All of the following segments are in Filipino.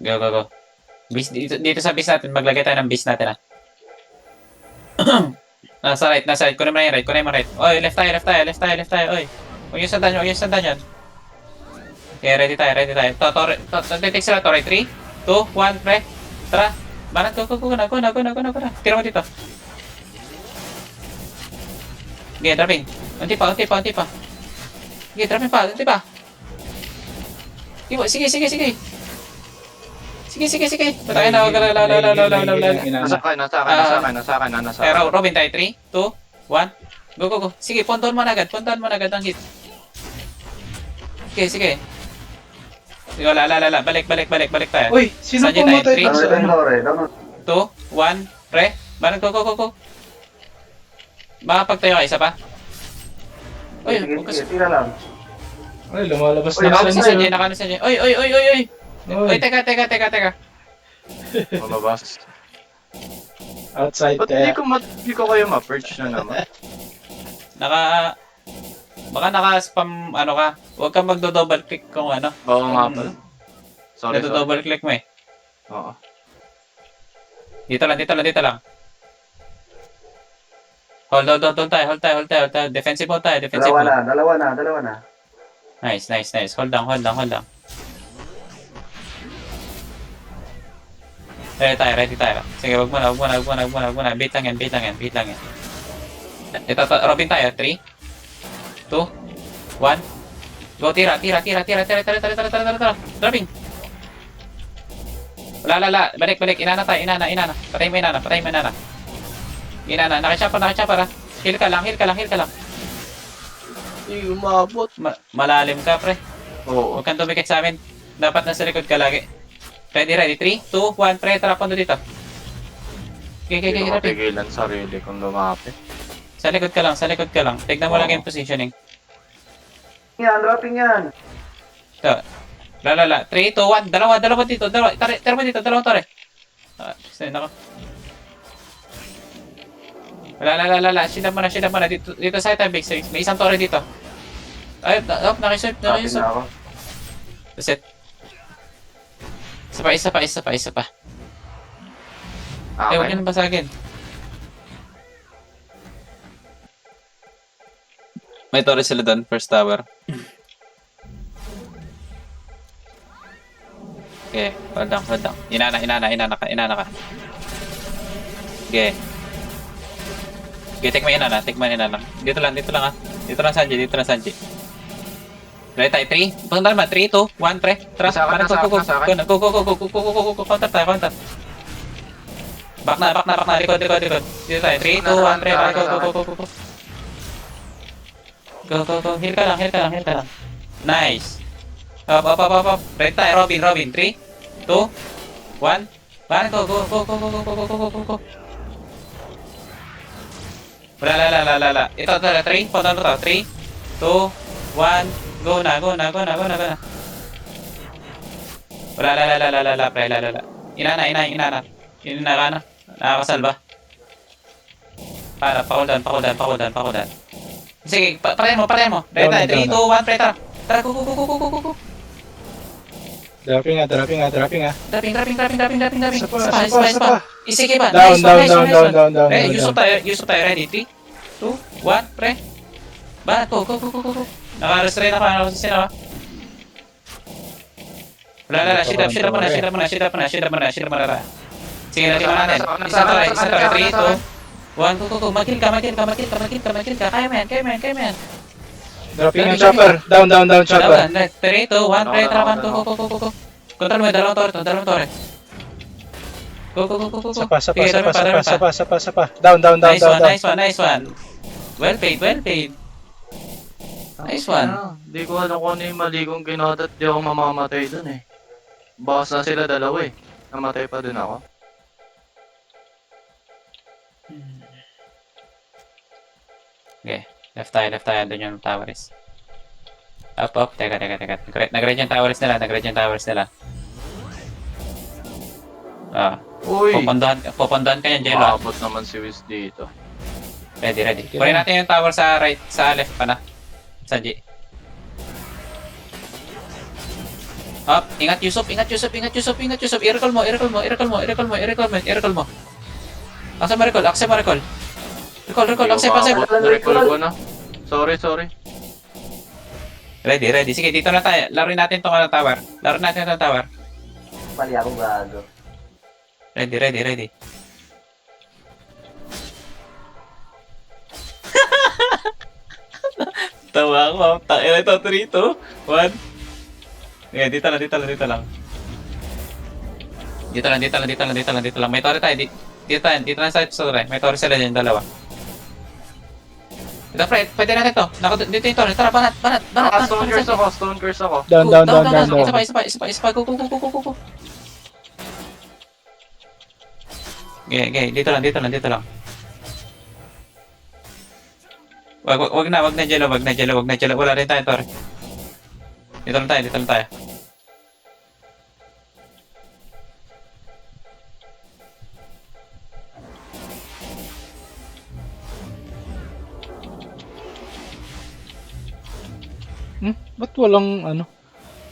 Go, go, go. Base, dito sa base natin, maglagay tayo ng base natin, ah. Nasa right, nasa right. Kunin mo na yung right, kunin mo right. Oy, left tayo, left tayo, left tayo, left tayo. Oy. Huwag yung sandan, huwag yung sandan yan. Okay, ready tayo, ready tayo. Take sila to, right? 3, 2, 1, pre. Tara. Banat, go, go, go, na, go, na, go, na, go, na, go, na. Tira mo dito. Okay, dropping. Unti pa, unti pa, unti pa. Okay, dropping pa, unti pa. Sige, sige, sige. Sige, sige, sige. Patay na, wag na, Nasa akin, nasa akin, nasa akin, nasa akin, nasa akin. Robin tayo, 3, 2, 1. Go, go, go. Sige, puntahan mo na agad ang hit. Okay, sige. Sige, balik tayo. Uy, sino Sanjay pumatay tayo, dun sa ano? 2, 1, pre. Banat, go, go, go, go. Makapagtayo ka, isa pa. Uy, Tira lang. Ay, lumalabas Uy, na nakano si Sanjay, nakano si Sanjay. Oy. Oy, teka. Lumabas. Outside Ba't kaya. di ko kayo ma-perch na naman? Baka naka-spam, ano ka. Huwag kang magdo-double click kung ano. Oo nga pala. Sorry. Nado-double click mo eh. Oo. Dito lang. Hold tayo. Defensive mode tayo. Dalawa na. Nice. Hold lang. Ready tayo. Sige, wag mo na. Bait lang yan. Ito, Robin tayo. 3, 2, 1. Go, tira. Dropping. Wala. Balik. Inana. Patay mo inana. Inana. Nakachapa. Heal ka lang. Hindi umabot. Malalim ka, pre. Oo. Huwag kang tumikit sa amin. Dapat nasa likod ka lagi. Ready. 3, 2, 1. Pre, tara, punto dito. Okay, Hindi ko Robin. mapigilan sarili kung lumapit. Sa likod ka lang. Tignan mo lang yung positioning. Dropping yan. Ito. Lala. 3, 2, 1. Dalawa dito. Tara mo dito. Dalawang tore. Sino ako? Lala. Shida mo na. Dito sa tayo, big series. May isang tore dito. Ay, nakiswipe. Dropping na ako. Reset. Isa pa. Huwag Okay. nyo nang basagin. May tore sila doon, first tower. Okay, hold on. Inana ka. Okay. Okay, take mo inana. Dito lang ah. Dito lang Sanji. Ready tayo, 3. Punta naman, 3, 2, 1, pre. Tara, Nasa akin. go. Counter tayo. Back na. Likod. Dito tayo, 3, 2, 1, pre. Go. Go. Heal ka lang. Nice. Up. Ready tayo, Robin. 3, 2, 1. Go. Wala. Ito, 3. Punta na to. 3, 2, 1. Go na. Wala. Pre. Inana. Inana ka na. Nakakasalba. Pakuldan. Sige, patayin mo. Ready tayo, 3, 2, 1, pre, tara. Tara, go. Dropping nga. Dropping. Isa pa. Sige ba? Down. Yusuf tayo. Ready? 3, 2, 1, pre. Ba, go. Naka-restrain ako sa sino. Wala. Shit up muna. Sige, natin mo natin. Isa tore. 3, 2, 1, go. Mag-kill ka. Kaya mo yan. Dropping yung chopper. Down, chopper. 3, 2, 1, pre, trapan. Go. Control mo, dalawang tore. Go. Sapa. Down. Nice one. Well played. Nice one. Hindi ko alam kung ano yung mali kong ginawa at di ako mamamatay dun eh. Bakas na sila dalawa eh. Namatay pa din ako. Okay, left tayo. Doon yung towers. Up. Teka. Nag-red yung towers nila. Uy! Pupundahan ka yan, Jello. Maabot naman si Wiz dito. Ready. Kunin natin yung tower sa right, sa left pa na. Sanji. Up, ingat Yusuf, ingat Yusuf, ingat Yusuf, ingat Yusuf. I-recall mo, i-recall mo, i-recall mo, i-recall mo, i-recall mo, i-recall mo. Aksa mo recall, aksa mo recall. Recall, accept, accept. Na-recall ko na. Sorry. Ready. Sige, dito na tayo. Laruin natin tong tower. Laruin natin tong tower. Mali ako gago. Ready. Tawa ako. Ito, 3, 2, 1. Okay, dito lang. Dito lang. May torre tayo. Dito lang sa torre. May torre sila dyan, dalawa. Ito, Fred, pwede natin to. Dito yung torre. Tara, banat. Stone curse ako. Down. Isa pa. Go. Okay, dito lang. Wag na jello. Wala rin tayo, torre. Dito lang tayo. Ba't walang ano?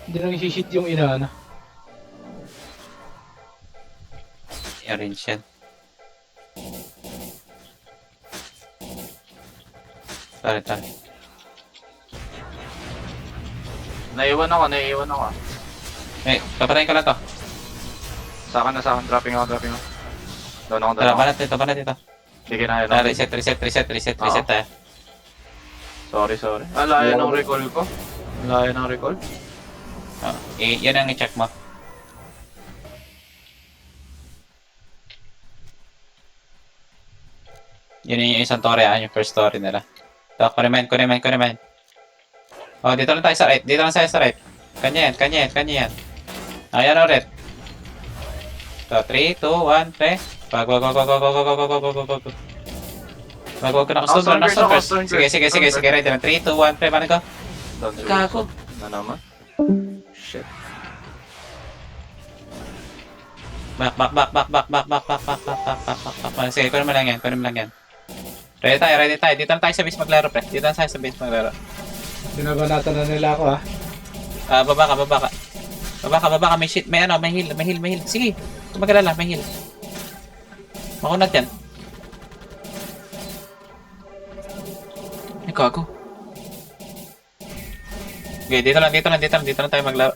Hindi nang hihit yung inana. I-arrange yan. Tara. Naiwan ako. Eh, papatayin ko lang to. Sa akin. Dropping ako. Down ako. Tara, banat dito. Hindi kinaya Tara, lang. reset tayo. Sorry. Layo ng recall ko. Yan ang i-check mo. Yun yung isang torre, yung first story nila. Ito, kunin. Oh, dito lang tayo sa right. Kanya yan. Ayan ulit. So, 3, 2, 1, pre. Wag ka nakastone first. Sige, ready na. 3, 2, 1, pre. Paano ko? Gago. Na naman. Shit. Back. Sige, kunin mo lang yan. Ready tayo. Dito na tayo sa base maglaro, pre. Binabanatan na nila ako, ha? Baba ka. May shit. May heal. Sige. Kung magalala, may heal. Makunat yan. Ay, gago. Okay, dito lang tayo maglaro.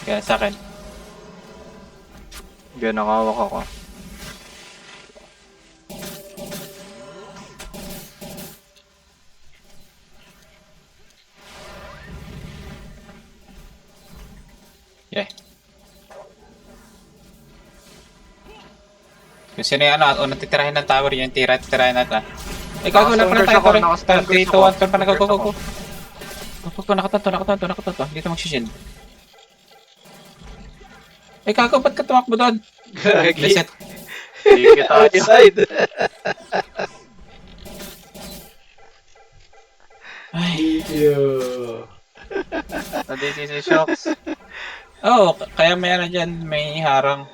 Okay, sa akin. Nakawak ako. Yeah. Kung sino yung unang titirahin ng tower, yung titirahin natin. Ikaw, wala pa na tayo, Tore. 3, 2, 1, turn pa na, go. Nakatanto. Dito mag-shield. Gago, ba't ka tumakbo doon? Reset. Hindi kita. Outside! Ay. Yo. Na-DCC shocks. Kaya may dyan, may harang.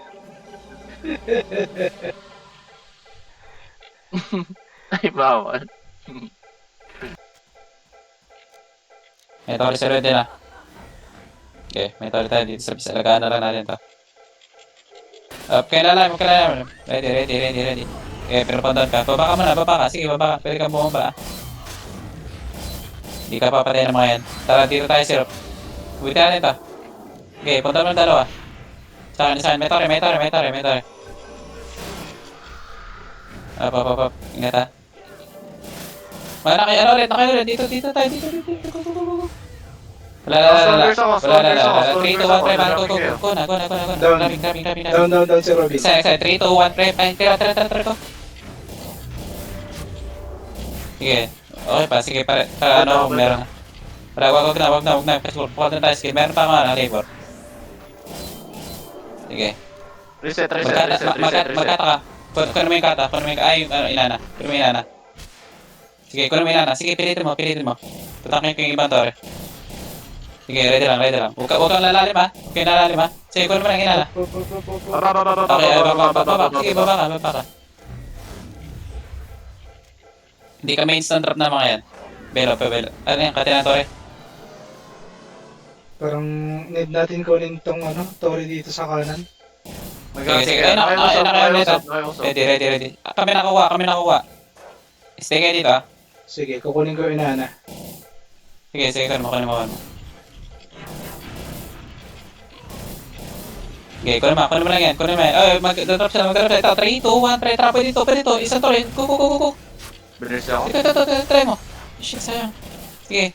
Ay, bawal. May torre si Red din ah. Okay, may torre tayo dito sa bisa. Lagaan na lang natin to. Kailangan. Ready. Okay, pero down ka. Baba ka. Sige, baba ka. Pwede kang bumaba ah. Hindi ka papatay ng mga yan. Tara, dito tayo, Sirop. Buti natin to. Okay, punta mo ng dalawa. Sa akin. May torre. Up. Ingat ha. Nakaya ulit. Dito tayo. Go. Wala. 3, 2, 1, pre. Go na. Grabbing. Down si Robin. Isa. 3, 2, 1, pre. Tira ko. Sige. Okay pa. Sige, para ano, meron. Wag na. Pukul na tayo. Sige, meron pa mga labor. Sige. Reset. Magkata ka. Kunin mo yung kata. Ay, inana. Kunin mo yung inana. Sige, kunin mo yung inana. Sige, pilitin mo. Tutakin ko yung ibang torre. Sige, ready lang. Huwag kang lalalim ha. Sige, kunin mo lang yung inana. Okay, baba. Sige, baba ka. Hindi ka may instant drop na mga yan. Belo. Ano yan? Kati na torre. Parang need natin kunin tong Tori dito sa kanan. Sige. Ayun na, ulit. Ready. Kami nakuha. Stay kayo dito, ah. Sige, kukunin ko yung inana. Sige, kunin mo. Okay, kunin mo lang yan. Ay, mag-drop sila. Ito, 3, 2, 1, tara, pwede dito. Isang Tori, go. Bilis ako. Ito, try mo. Shit, sayang. Sige,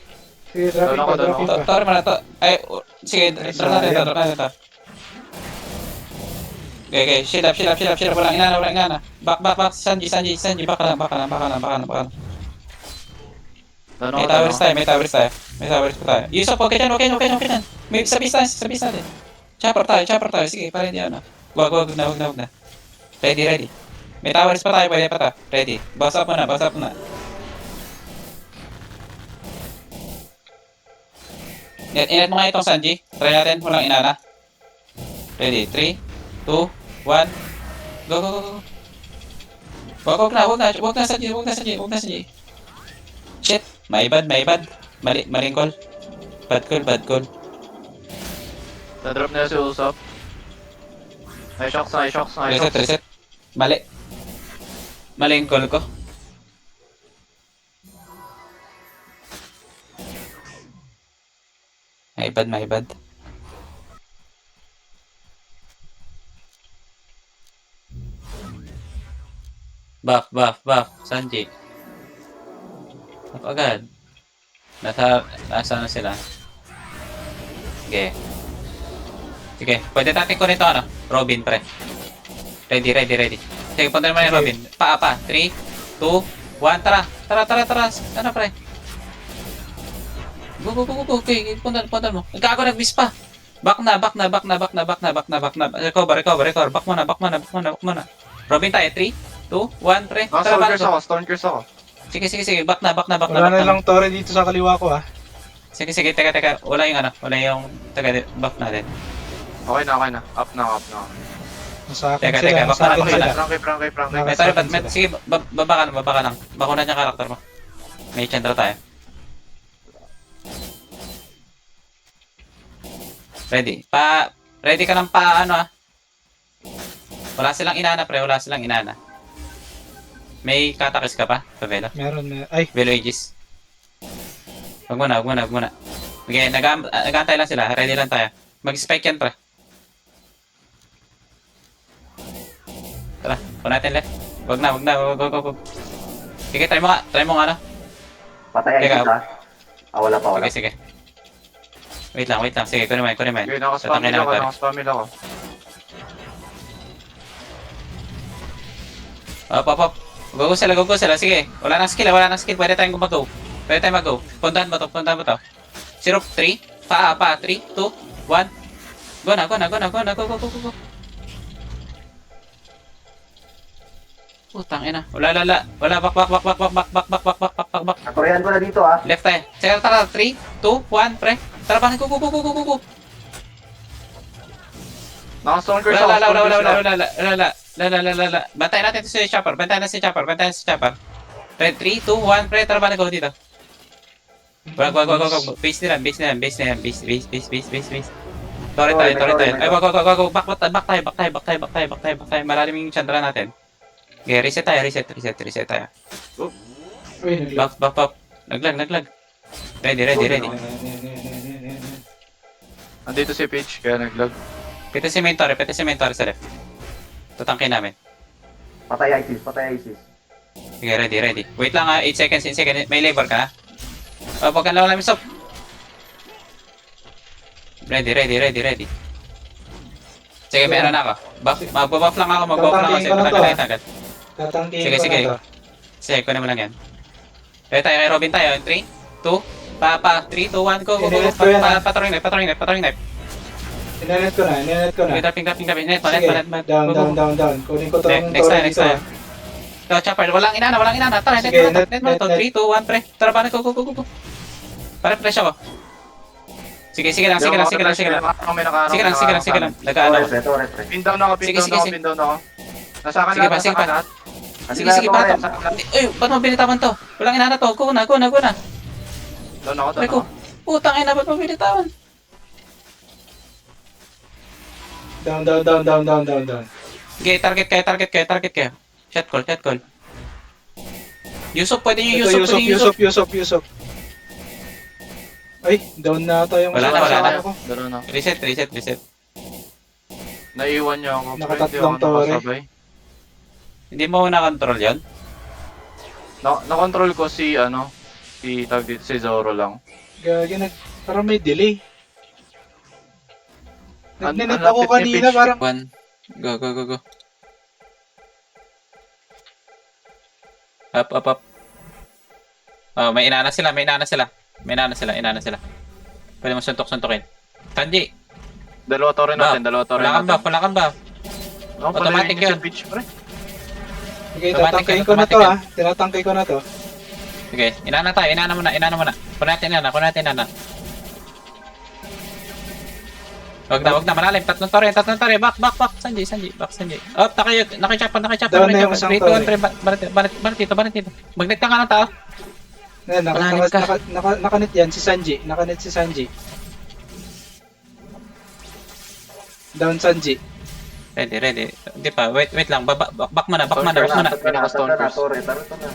Sige, dropping pa. Tori mo na to. Ay, sige, drop natin ito. Okay, shield up. Walang inana. Back. Sanji. Baka lang. May towers tayo. Yusuf, okay dyan. May sa distance din. Chopper tayo. Sige, para hindi ano. Wag na. Ready. May towers pa tayo, pwede pa ta. Ready. Boss up mo na. Inat mo nga itong Sanji. Try natin, walang inana. Ready, 3, 2, 1. Go. Wag na Sanji. Shit, my bad. Maling call. Bad call. Na-drop na si Usopp. Ay, shocks. Reset. Maling call ko. My bad. Back. Sanji. Back agad. Nasa na sila. Sige, pwede natin ko nito Robin, pre. Ready. Sige, punta naman yung Robin. Pa. 3, 2, 1, tara. Ano, pre? Go. Okay, punta mo. Gago, nag-miss pa. Back na. Recover. Back muna. Robin tayo, 3, 2, 1, pre. Tara, back. Stone curse ako. Sige. Back na. Wala na lang Tori dito sa kaliwa ko, Sige, teka. Wala yung back natin. Okay na. Up na. Nasa akin Teka, sila. baka Nasa akin na- sila. Frankie. May tayo, sige, baba ka lang. Bakunan niya karakter mo. May chandra tayo. Ready ka ng Wala silang inana. May katakis ka pa, Pavelo? Meron. Ay, Velo Aegis. Wag muna. Okay, nag-aantay lang sila. Ready lang tayo. Mag-spike yan, pre. Tara, punan natin left. Wag na. Sige, try mo nga. Patay Teka. ISIS ha. Wala pa. Okay, sige. Wait lang. Sige, kunin mo. Okay, nakaspamil ako. Op. Go sila. Sige. Wala nang skill. Pwede tayong mag-go. Puntahan mo to. 0, 3, pa. 3, 2, 1. Go na. Go. Putang ina. Wala. Back. Natorihan ko na dito ha. Left tayo. Sige, tara. 3, 2, 1, pre. Tara, bang. Go. Naka-stone curse ako. Wala. Bantayan natin si Chopper. Bantayan si Chopper. 3, 2, 1, pre. Tara, bang. Go dito. Wag. Base nila. Torre tayo. Ay, wag. Back tayo. Malalim yung chandra natin. Okay, reset tayo. uy, Back. Naglag. Ready. Andito si Peach, kaya nag-lag. Pita si main torre sa left. Tutangkin namin. Patay ISIS. Okay, ready. Wait lang 8 seconds. May labor ka na? Huwag ka lang namin stop. Ready. Sige, meron na ako. Mag-buff lang ako. Tatangkihin ko na to, Agad. Tatangkihin Sige. ko na to. Sige, kunin mo lang yan. Ready tayo, kay Robin tayo. 3, 2, 3, 2, 1, go. Inelet ko yan, Patuloy knife. Inenet ko na. Okay, dropping. Net. Sige, down. Kunin ko to ng Next Tori next dito. time. Ito, Chopper. Walang inana. Tara, Sige, net mo. net. 3, 2, 1, pre. Tara, paano? Go. Para pressure ko. Sige lang. Sige lang. Nag-ano. Torres. Pin down ako. Nasa akin Sige lahat, pa, sige nasa akin pa. lahat. Sige, para to. Uy, paano mo binitawan to? Walang inana to. Go na. Down ako. Ay ko. Putang ina, ba't mo binitawan? Down, down, down, down, down, down, down. Okay, target kayo, target kayo, target kayo. Shot call, shot call. Yusuf, pwede nyo Ito, Yusuf, pwede nyo Yusuf. Yusuf. Ay, down na ata yung Wala na, wala na. ako. Dalo na. Reset, reset, reset. Naiwan niya ako. Pero hindi Nakatatlong ako tore. nakasabay. Hindi mo na-control yun? Na-control ko si tag dito, si Zoro lang. Gagi, parang may delay. Ang Nagninit lapit ako ni kanina, Peach. parang... One. Go, go, go, go. Up, up, up. Oh, may inana sila, may inana sila. May inana sila, inana sila. Pwede mo suntok-suntokin. Sanji, Dalawa tore natin, dalawa tore wala kang natin. buff, wala kang buff. Ako pala Automatic yung yun. si Peach, pre. Okay, Automatic tatangkay yan, ko na to automatic ah. Tinatangkay ko na to. Sige, inana tayo, inana muna, inana muna. Kunin natin inana, kunin natin inana. Wag na, malalim. Tatlong tore, back, Sanji, back, Sanji. Oh, nakichapan. Down na yung isang 3, 2, tore. 1, 3, balit dito. Magnet ka nga ng tao. Ayan, Panganib ka. nakanit yan, si Sanji. Nakanit si Sanji. Down Sanji. Ready. Hindi pa, wait lang. Back muna. Pinaka-stone curse. Tore, tara to na.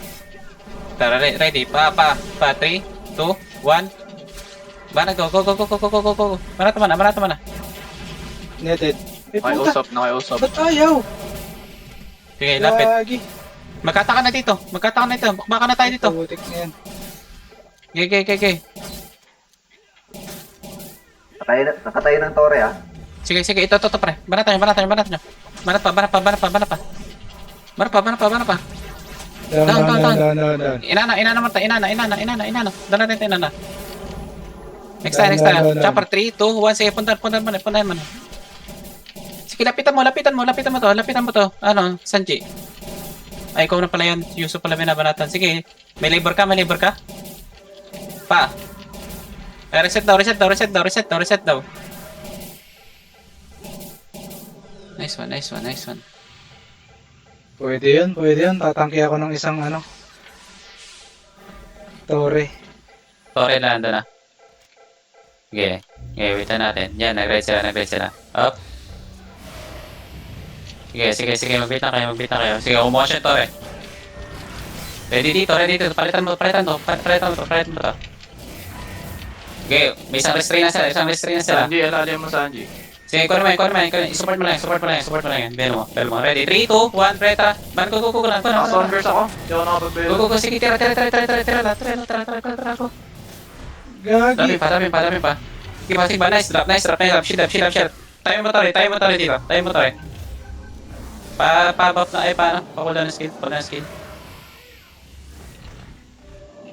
Tara, ready. Pa, 3, 2, 1. Bana, go. Marata mana. Netted. Eh, puta. Naki-usap. Ba't ayaw? Sige, lapit. Gagi. Magkataka na dito. Baka na tayo dito. Putik na yan. Okay. Nakatayo ng tore ah. Sige, ito, pre. Banat nyo. Banat pa. Down. Inana mo tayo. Inana. Doon natin tayo, inana. Next time. Down. Chopper, 3, 2, 1. Sige, puntahan mo. Sige, lapitan mo to. Ano, Sanji. Ay, ikaw na pala yun. Yusuf pala binabanatan. Sige, may labor ka. Pa. Reset daw. Nice one. Pwede yun. Tatangki ako ng isang tore. Tore na, ando na. Okay, waitan natin. Yan, nag-ride sila. Up. Sige, mag-beat na kayo. Sige, umuha siya tore. Ready dito. Palitan mo to. Okay, may isang restrain na sila. Sanji, alalim mo Sanji. Sige, ikaw naman. Support mo lang yan. Belo mo. Ready, 3, 2, 1, preta. Man, go. Naka-stone curse ako. Hindi ako nakapag-belo. Go. Sige, tira. Go. Gagi. Dami pa. Sige ba, nice drop. Shield. Tayo mo tore dito. Pa-buff na, paano? Pakula na skill.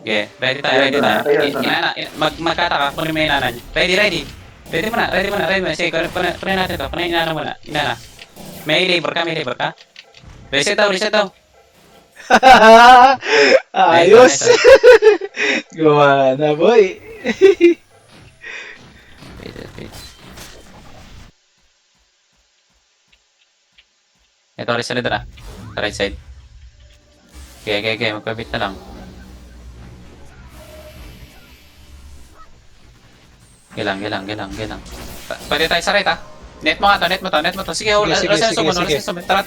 Okay, ready tayo. Inana, magkataka, kunin mo yung inana niyo. Ready muna. Sige, kunin natin to. Kunin inana muna. Inana. May labor ka. Reset daw. Ayos. Nice. Gawa na, boy. Wait. Ito, reset na. Sa right side. Okay. Magpabit na lang. Gilang. Pwede tayo sa right ah. Net mo to. Sige, Sige. Tara,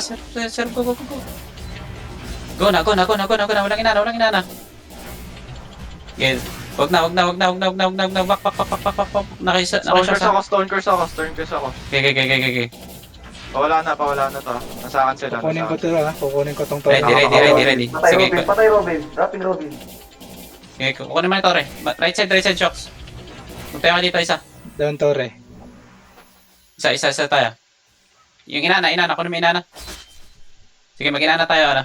sir, go. Go na. Walang inana. Yes. Wag na. Back. Stone curse ako. Okay. Pawala na to. Nasaan sila. Kukunin ko tong tore. Ready. Sige, Patay Robin. Dropping Robin. okay, kukunin mo na tore. Right side shocks. Punta ka dito isa. Down tore. Isa tayo. Yung inana, kunin mo inana. Sige, mag-inana tayo,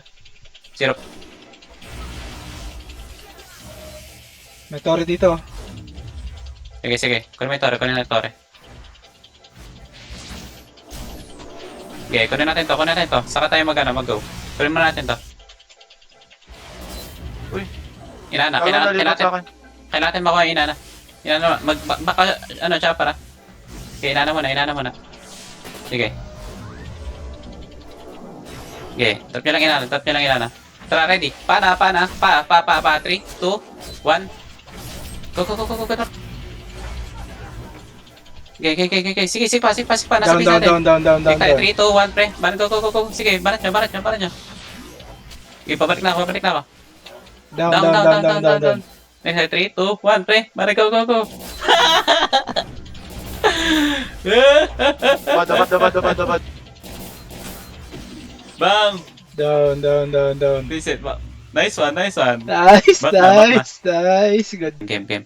0. May tore dito. Sige. Kunin mo yung tore. Okay, kunin natin to. Saka tayo mag-go. Kunin mo natin to. Uy. Inana, Nalipat kailangan sa akin. natin makuha yung inana. Inana, baka, chopper Okay, inana muna. Sige. Tap nyo lang inana. Tara, ready. Pa, 3, 2, 1. Go. Okay. Sige, sige pa. Nasa Down, base natin. down. Okay, tayo, 3, 2, 1, pre. Ban, go. Sige, banat nyo. Okay, pabalik na ako. Down. Okay, 3, 2, 1, pre. Banat, go. Dapat. Bang! Down. Reset. Nice one. Nice. Back na. Good. Game.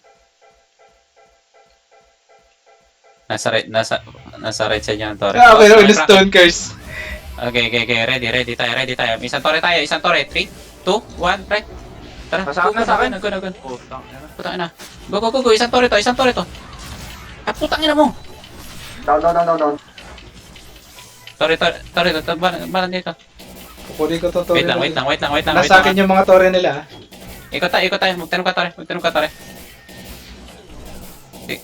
Nasa right side niya ng Torre. Okay, Stone Curse. Okay. Ready tayo. Isang Torre. 3, 2, 1, pre. Tara. Nasa akin. Go. Putang ina. Putang ina. Go. Isang Torre to. Ah, putang ina mo. Down. Torre to. Balan dito. Kukunin ko to Wait lang. Nasa akin yung mga torre nila. Ikot tayo. Magtanong ka, Torre. Okay.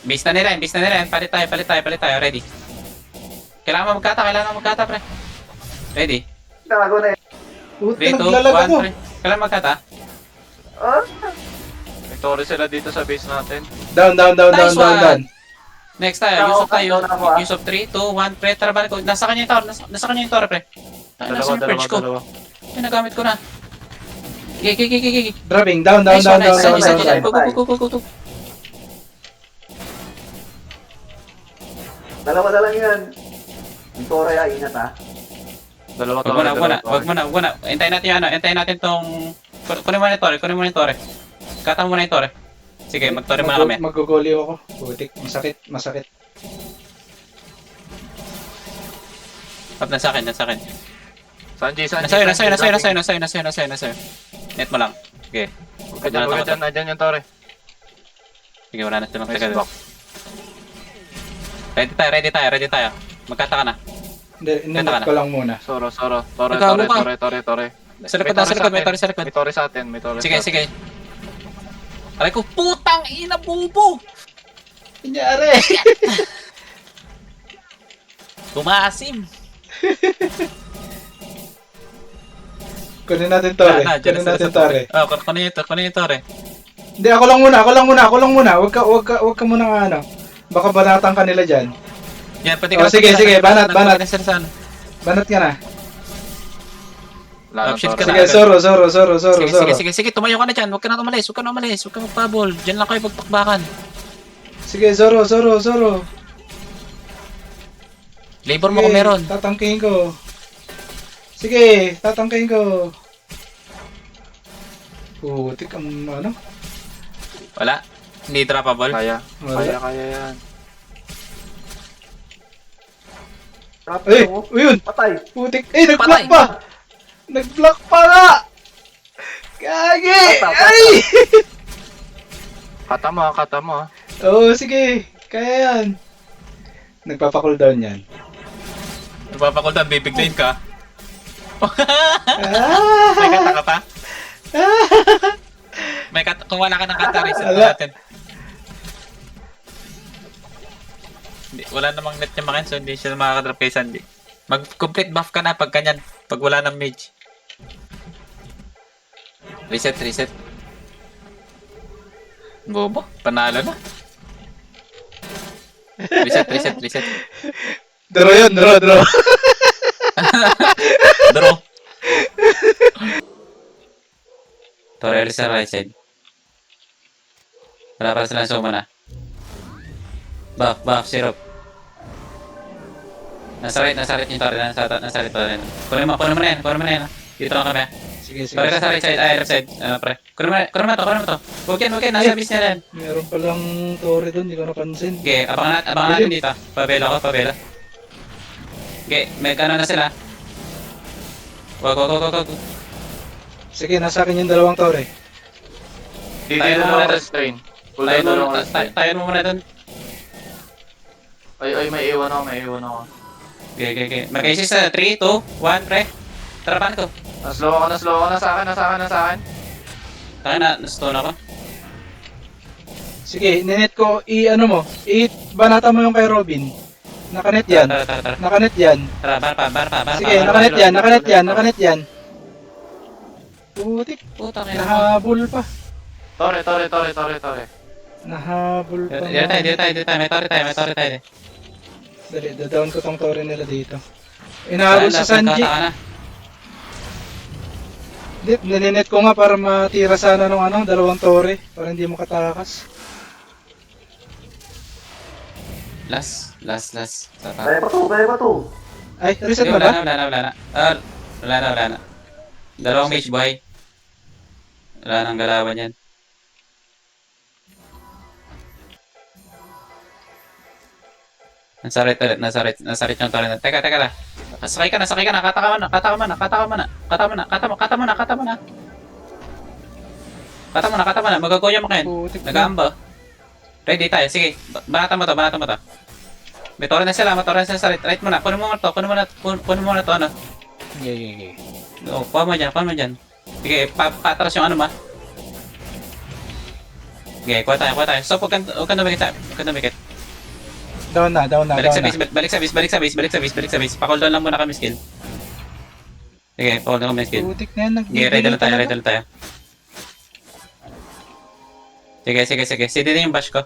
Base na nila yan. Palit tayo. Ready. Kailangan mo magkata, pre. Ready. Gago na yun. Puta, 3, 2, naglalag 1, ako. pre. Kailangan magkata. Ah! Victory sila dito sa base natin. Down. Nice one. Next tayo. Down ako, ah. Use of 3, 2, 1, pre. Tara, balik ko. Nasa kanya yung Torre, pre. Nasa yung purge ko. Pinagamit ko na. Okay. Dropping. Down. Nice one. down. Go. Dalawa na lang yan. Yung Torre ingat ha. Wag mo na. Hintayin natin tong... Kunin mo na yung Torre. Kata mo na yung Torre. Sige, mag-Torre muna kami. Maguguli ako. Putik. Masakit. Pap, nasa akin. Sanji. Nasa'yo. Net mo lang. Okay. Huwag ka dyan yung Torre. Sige, wala na silang Nice tagal. block. Ready tayo. Magkata ka na. Hindi, ininit ko lang muna. Soro. Nagkamo ka. Torre. Sa likod, may Torre sa likod. May Torre sa atin. Sige. Aray ko, putang ina, bubo! Kunyari! Tumasim! Kunin natin Torre. Oh, kunin yung Torre. Hindi, ako lang muna. Huwag ka muna nga ano. Baka banatan ka nila dyan. Yan, pati Oh, sige, banat. Banat ka na. Option ka Sige, Zoro. Sige, tumayo ka na dyan. Huwag ka na umalis. Huwag ka magpabol. Diyan lang kayo pagpakbakan. Sige, Zoro. Labor mo kung meron. Tatangkihin ko. Sige, tatangkihin ko. Putik ang ano. Wala. Hindi droppable. Kaya Wala. yan. Eh, Tapos, yun. patay. Putik. Eh, nag-block Patay. pa. Nag-block pa nga. Gagi. Patay. Ay. Kata mo. Oo, sige. Kaya yan. Nagpapa-cooldown yan. Nagpapakultan, bibiglayin ka. Ah. May kata ka pa? Kung wala ka ng kata, reset Wala. natin. Wala namang net yung makin, so hindi siya makakadrop kay Sandy. Mag-complete buff ka na pag kanyan, pag wala ng mage. Reset. Bobo, panalo na. Reset. Draw yun, draw. Draw. Torre sa right side. Wala pa silang sumana. Buff, syrup. Nasa right yung Torre, nasa right pa rin. Kunin mo na yan. Dito lang kami. Sige. Torre ka sa right side, left side. Pre. Kunin mo to. Huwag yan, nasa base niya yan. Meron palang Torre doon, hindi ko napansin. Okay, abangan natin dito. Pabela. Okay, may na sila. Wag. Sige, nasa akin yung dalawang Torre. Dito Tayo na muna lang doon. restrain. Cooldown na lang ang restrain. Tayo mo muna doon. Ay, may iwan ako. Okay. Mag-assist sa 3, 2, 1, pre. Tarapan ko. Slow ako na sa akin. Tayo na, nastone ako. Sige, ninet ko, banata mo yung kay Robin. Nakanet yan. Tara, bar pa. Sige, nakanet yan. Putik, Puta kaya. nahabol pa. Torre. Nahabol pa. Dito tayo. May torre tayo. Dali, down ko tong torre nila dito. Inahabol sa Sanji. Nilinet ko nga para matira sana ng ano, dalawang torre. Para hindi makatakas. Last. Kaya pa to. Ay, reset na ba? Wala na. Dalawang mage boy. Wala nang galawan yan. Nasarit yung torre na. Teka lang. Sakay ka na. Kata mo na. Magagoya mo kayo. Putik na. Nag-aamba. Ready tayo. Sige. Banatan mo to. May torre na sila sa right mo na. Kunin mo na to. Ano? Yeah. Oo, kuha mo dyan. Sige, patras yung ano ma. Sige, kuha tayo. So, huwag ka dumikit. Down na. Balik sa base. Pa-cooldown lang muna kami skill. Sige, pa-cooldown kami skill. Putik na yan. Sige, ready lang tayo. Sige. CD na yung bash ko.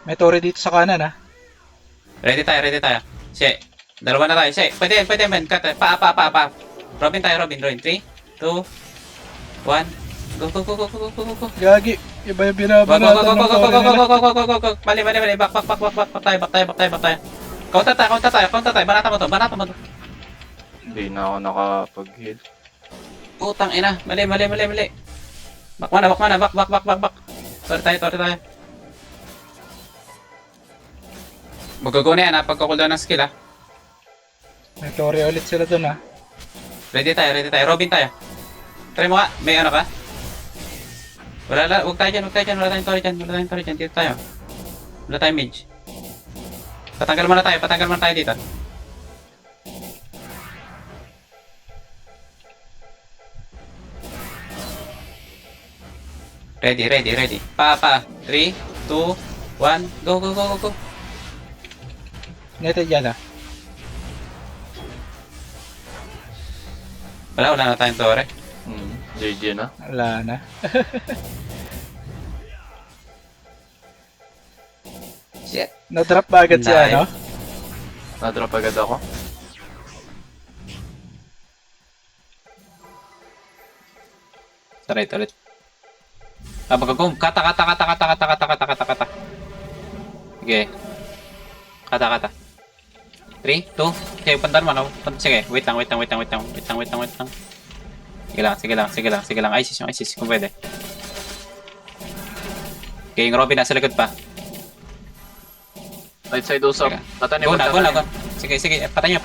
May torre dito sa kanan ha. Ready tayo. Sige, dalawa na tayo. Sige, pwede man. Cut. Pa. Robin. 3, 2, 1. Go. Gagi. Iba yung binabanatan ng torre nila. Go. Mali. Back tayo. Counter tayo. Banata mo to. Hindi na ako nakapag-heal. Putang ina. Mali. Back mana. Torre tayo. Magagawa na yan ha. Pagka-cooldown ng skill ha. May torre ulit sila dun ha. Ready tayo. Robin tayo. Try mo nga. May ano ka? Huwag tayo dyan. Wala tayong torre dyan. Dito tayo. Wala tayong mage. Patanggal muna tayo dito. Ready. Pa. 3, 2, 1. Go. Neted yan ha. Wala na tayong torre. JJ na. Wala na. Shit. Na-drop ba agad si Nice. ano? Na-drop agad ako. Ulit. Magagom. Kata. Sige. Kata. 3, 2, sige, puntan mo, no? Sige, wait lang. Sige lang. Isis, kung pwede. Okay, yung Robin nasa likod pa. Right side usap. Teka. Tatanim Go mo. na. Sige, patay nyo.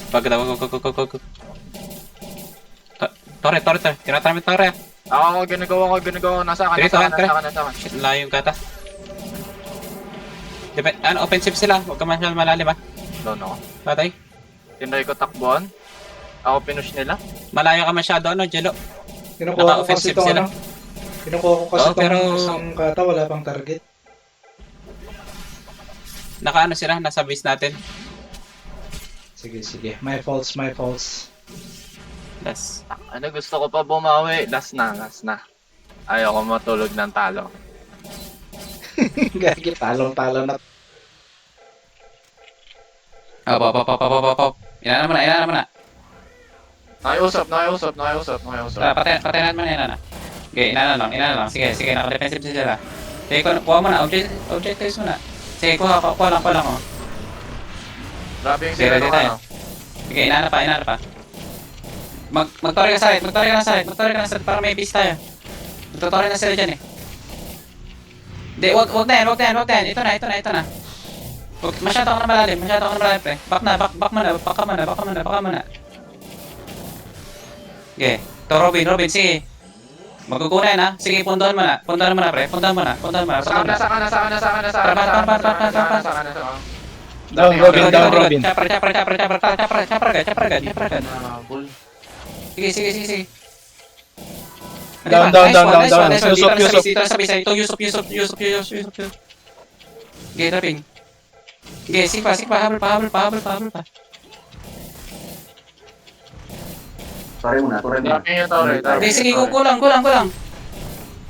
Wag daw, go. Torre. Tinatamit torre. Ako, ginagawa. Nasa akin. Shit, layo yung kata. Offensive sila. Huwag ka masyadong malalim ha. Doon ako. Patay. Tinry ko takbuhan. Ako pinush nila. Malayo ka masyado, Jello. Kinukuha ko kasi Naka-offensive itong sila. ano. Kinukuha ko kasi Oo, itong pero- isang kata, wala pang target. Naka sila, nasa base natin. Sige. My faults. Last. Ano, gusto ko pa bumawi. Last na. Ayoko matulog ng talo. Gagi, talong-talo na. Pop. Inana mo na. Nakiusap. Patayin mo na inana. Okay, inana lang. Sige, naka-defensive sila. Sige, kuha mo na. Objectives mo na. Sige, kuha lang oh. Grabe yung Sige, ready sila tayo. Sige, inana pa. Mag-torre ka sa side para may base tayo. Magtutorre na sila dyan eh. Hindi, wag na yan. Ito na. Masyado ka na malalim, pre. Back ka muna. Okay, to Robin, sige. Magkukunan ha. Sige, pundahan mo na, pre. Pundahan mo na. Saka na. Down, Robin. Chopper agad. Bull. Sige. Down. Yusuf. Dito sa bisa. Ito, Yusuf. Okay, trapping. Okay, sige pa. Habol pa. Sorry muna. Dropping yung torre. Okay, sige, kulang.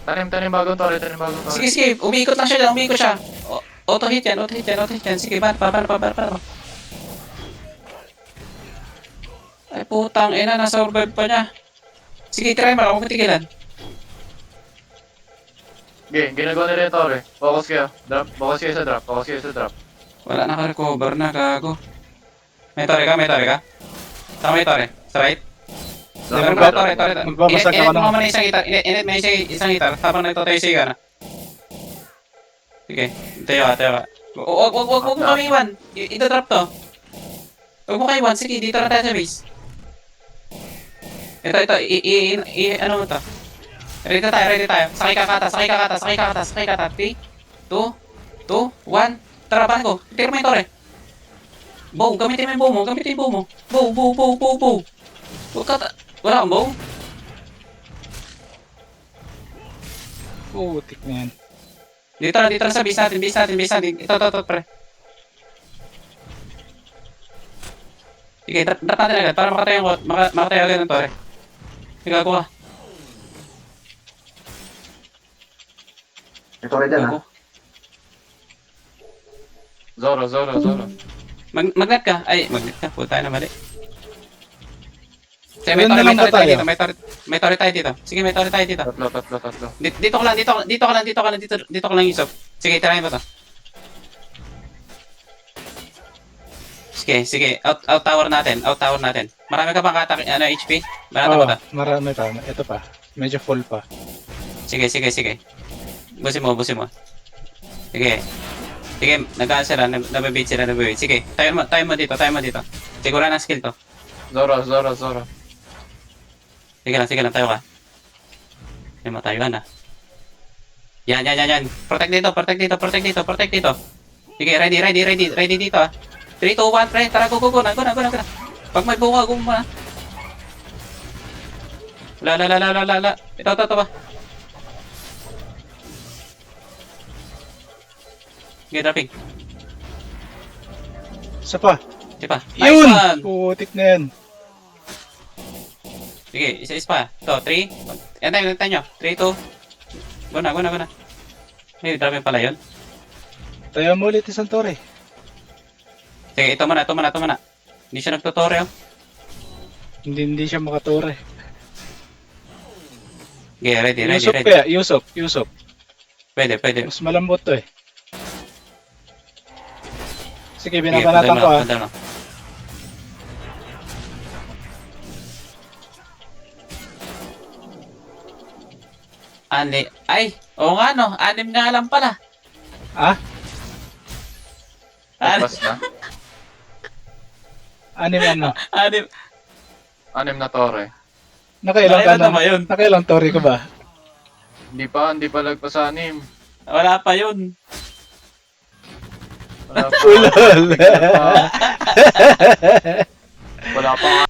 Tanim bagong torre, tanim bagong torre. Sige, sige. Umiikot lang siya dyan. Umiikot siya. Auto hit yan. Auto hit yan. Auto hit yan. Sige, para. Ay, putang ina. Nasa-survive pa niya. Sige, try mo. Huwag matigilan. Okay, ginagawa nila yung torre. Focus kayo. Drop. Focus kayo sa drop. Focus kayo sa drop. Wala naka-recover na, gago. May torre ka? Tama may torre. Sa right? Meron ba torre? Magbabasag ako Init ng... mo naman isang gitar. Init mo isang gitar. Habang nagtotoy siya na. Sige, tayo ka. Huwag mo kami iwan. Ito-drop to. Huwag mo kayo iwan. Sige, dito na tayo sa base. Ito. Ano mo to? Ready tayo. Sakay ka kata. 3, 2, 1. Tara, bahan ko. Tira mo yung torre. Bow, gamitin mo yung bow mo. Bow. Huwag ka wala kang bow? Putik na yan. Dito na sa base natin. Ito, pre. Sige, drop natin agad para makatayo agad ng torre. Sige, gago ka. Ito rin dyan, ha? Gago. Zoro. Magnet ka. Puta na mali. Sige, Ilan na lang ba tayo? may torre tayo dito. Sige, may torre tayo dito. Tatlo. Dito ka lang, Yusuf. Sige, tirahin mo to. Sige. Out tower natin. Marami ka bang HP? Marami Oo, ba? marami pa. Ito pa. Medyo full pa. Sige. Busin mo. Sige, nag-aan sila, nabibait sila. Sige, tayo mo dito. Siguro na skill to. Zoro. Sige lang, tayo ka. May matayuan na. Yan. Protect dito. Sige, ready dito ah. 3, 2, 1, pre. Tara, go na. Pag may buka, go muna. La. Ito ba? Sige, dropping. Isa pa. Sige pa. Yun! Nice one! Putik na yan. Sige, isa pa. Ito, 3. Yan tayo nyo. 3, 2. Go na. May dropping pala yun. Tayo mo ulit isang torre. Sige, ito muna. Hindi siya nagtutore, oh. Hindi siya makatore. Okay, ready. Yusuf kaya, Yusuf. Pwede. Mas malambot to eh. Sige, Sige, binabanatan ko ah. punta mo. Ay, oo nga no, 6 nga lang pala. Ah? Pas na. Anim ano? 6. 6 na torre. Nakailang ka Nakailan na na? ba yun? Nakailang torre ka ba? Hindi pa lagpas 6. Wala pa yun. Ulol! Wala pa nga.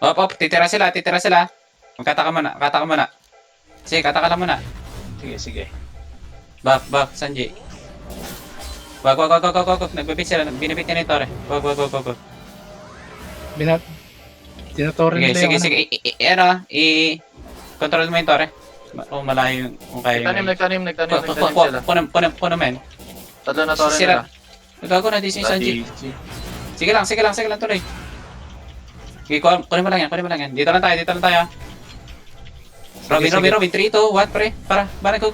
Op, titira sila. Magkataka muna. Sige, kataka lang muna. Sige. Back, Sanji. Wag. Nagbibit sila, binibit nila yung torre. Wag. Tinatore nila yung ano. Sige. Control mo yung torre. Malayo yung kung kaya yung... Nagtanim sila. Puno men. Tatlo na torre Sila. nila. Nagago na, this is Sanji. Sige lang, tuloy. Okay, kunin mo lang yan. Dito lang tayo. Robin, 3, 2, 1, pre. Para, go.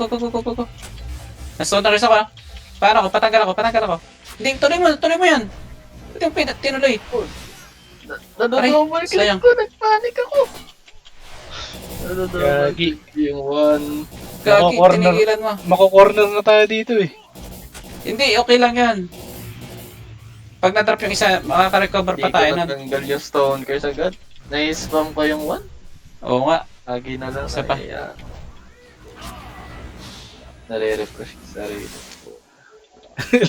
Nastone na rin ako. Paano ako? Patanggal ako. Hindi, tuloy mo yan. Tinuloy. Nadodouble sayang. click ko, nagpanik ako. Gagi. Yung one. Gagi, Nako-corner. tinigilan mo. Mako-corner na tayo dito eh. Hindi, okay lang yan. Pag na-drop yung isa, makaka-recover pa tayo nun. Natanggal yung stone curse agad. Na-spam ko yung one. Oo nga. Lagi na lang. Isa pa. Nare-refresh yung sarili.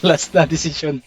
Last na decision.